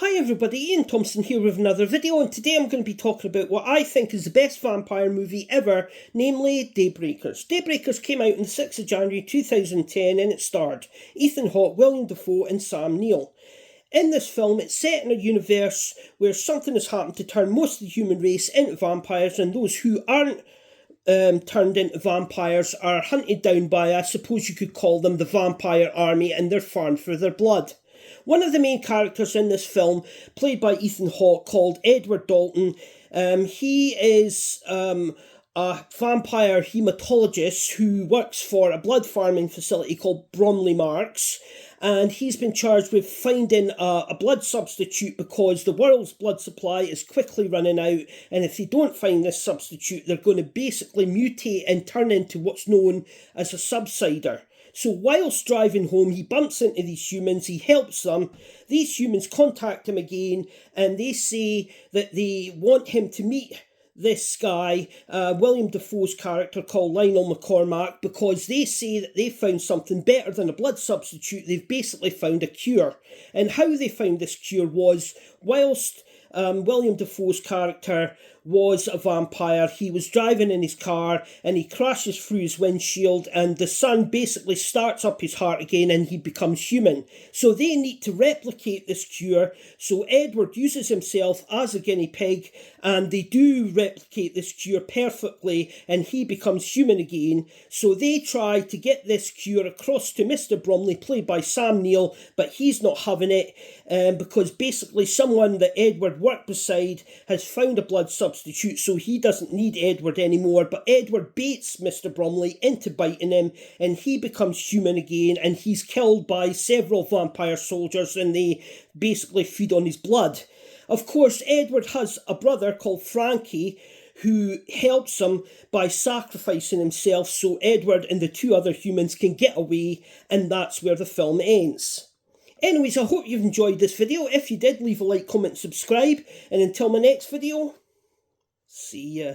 Hi everybody, Ian Thompson here with another video, and today I'm going to be talking about what I think is the best vampire movie ever, namely Daybreakers. Daybreakers came out on the 6th of January 2010 and it starred Ethan Hawke, William Dafoe and Sam Neill. In this film, it's set in a universe where something has happened to turn most of the human race into vampires, and those who aren't turned into vampires are hunted down by, I suppose you could call them, the vampire army, and they're farmed for their blood. One of the main characters in this film, played by Ethan Hawke, called Edward Dalton, he is a vampire hematologist who works for a blood farming facility called Bromley Marks, and he's been charged with finding a blood substitute because the world's blood supply is quickly running out, and if they don't find this substitute, they're going to basically mutate and turn into what's known as a subsider. So whilst driving home, he bumps into these humans, he helps them. These humans contact him again, and they say that they want him to meet this guy, William Dafoe's character called Lionel McCormack, because they say that they found something better than a blood substitute. They've basically found a cure. And how they found this cure was, whilst William Dafoe's character was a vampire, he was driving in his car and he crashes through his windshield, and the sun basically starts up his heart again and he becomes human. So they need to replicate this cure, so Edward uses himself as a guinea pig, and they do replicate this cure perfectly and he becomes human again. So they try to get this cure across to Mr. Bromley, played by Sam Neill, but he's not having it because basically someone that Edward worked beside has found a blood substitute, so he doesn't need Edward anymore. But Edward baits Mr. Bromley into biting him and he becomes human again, and he's killed by several vampire soldiers and they basically feed on his blood. Of course, Edward has a brother called Frankie who helps him by sacrificing himself so Edward and the two other humans can get away, and that's where the film ends. Anyways, I hope you've enjoyed this video. If you did, leave a like, comment, subscribe, and until my next video, see ya.